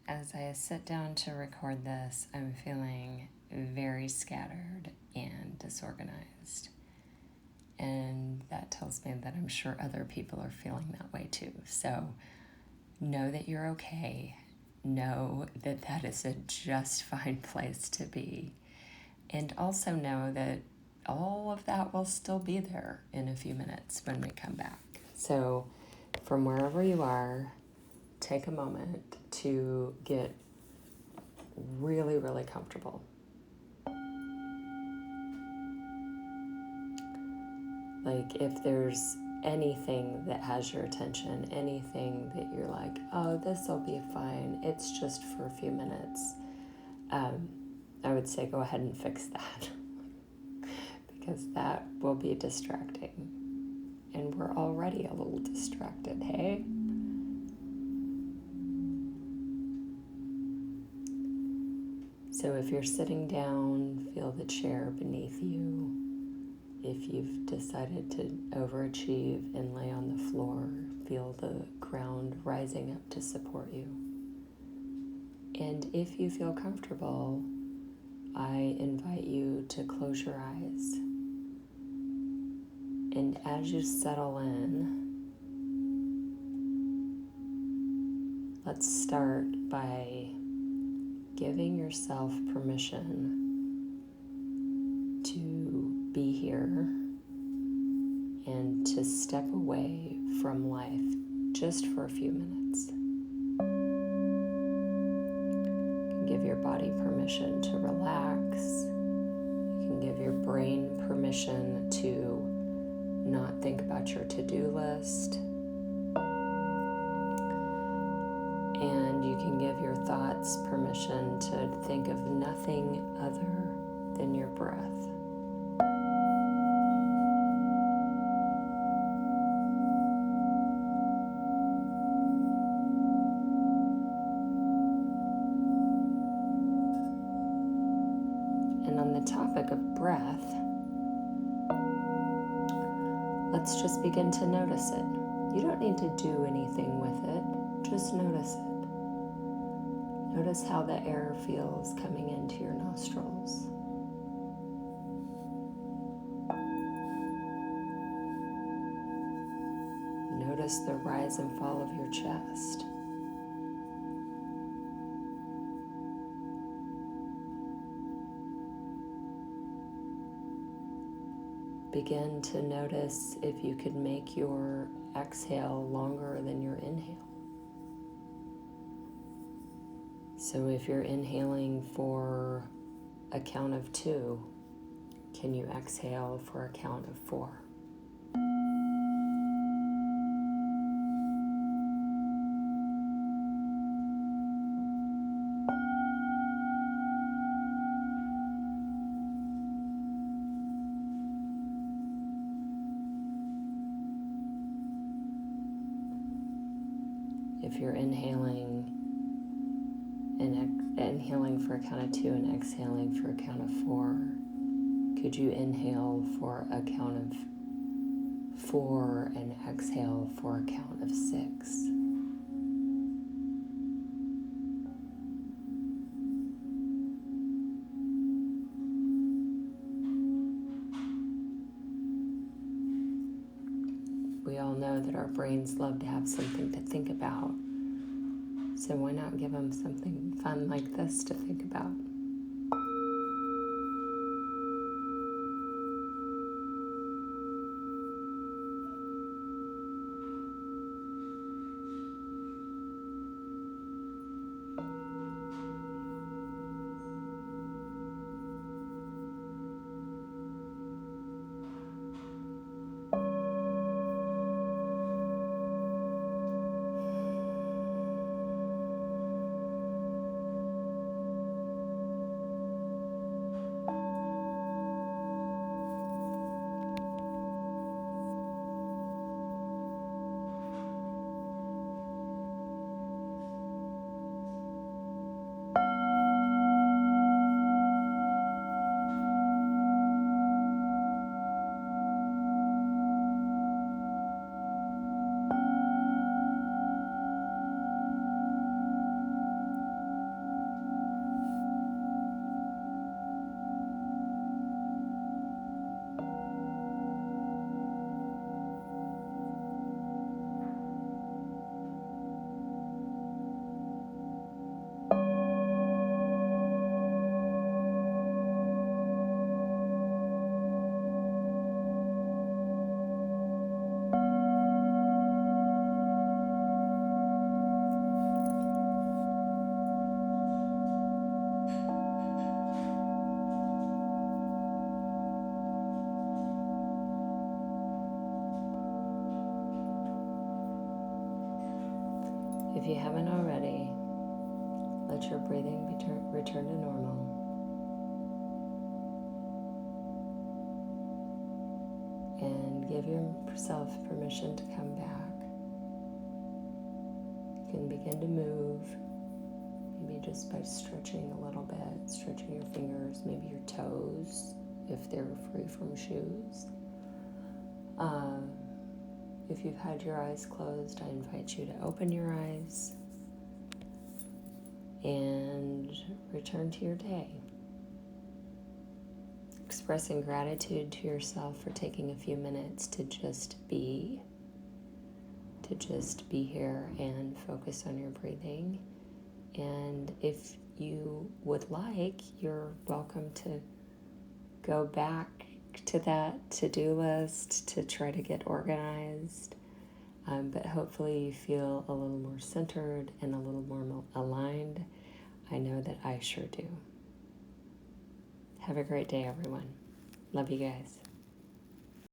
As I sit down to record this, I'm feeling very scattered and disorganized. And that tells me that I'm sure other people are feeling that way too. So know that you're okay. Know that that is a just fine place to be. And also know that all of that will still be there in a few minutes when we come back. So from wherever you are, take a moment to get really, really comfortable. Like if there's anything that has your attention, anything that you're like, oh, this will be fine, it's just for a few minutes, I would say go ahead and fix that because that will be distracting. And we're already a little distracted, hey? So if you're sitting down, feel the chair beneath you. If you've decided to overachieve and lay on the floor, feel the ground rising up to support you. And if you feel comfortable, I invite you to close your eyes. And as you settle in, let's start by giving yourself permission to be here and to step away from life just for a few minutes. You can give your body permission to relax. You can give your brain permission to not think about your to-do list. And you can give your thoughts permission to think of nothing other than your breath. And on the topic of breath, let's just begin to notice it. You don't need to do anything with it, just notice it. Notice how the air feels coming into your nostrils. Notice the rise and fall of your chest. Begin to notice if you could make your exhale longer than your inhale. So if you're inhaling for a count of 2, can you exhale for a count of 4? If you're inhaling for a count of 2 and exhaling for a count of 4, could you inhale for a count of 4 and exhale for a count of 6? We all know that our brains love to have something to think about. So why not give them something fun like this to think about? If you haven't already, let your breathing return to normal. And give yourself permission to come back. You can begin to move, maybe just by stretching a little bit, stretching your fingers, maybe your toes, if they're free from shoes. If you've had your eyes closed, I invite you to open your eyes and return to your day. Expressing gratitude to yourself for taking a few minutes to just be here and focus on your breathing. And if you would like, you're welcome to go back to that to-do list to try to get organized. But hopefully you feel a little more centered and a little more aligned. I know that I sure do. Have a great day, everyone. Love you guys.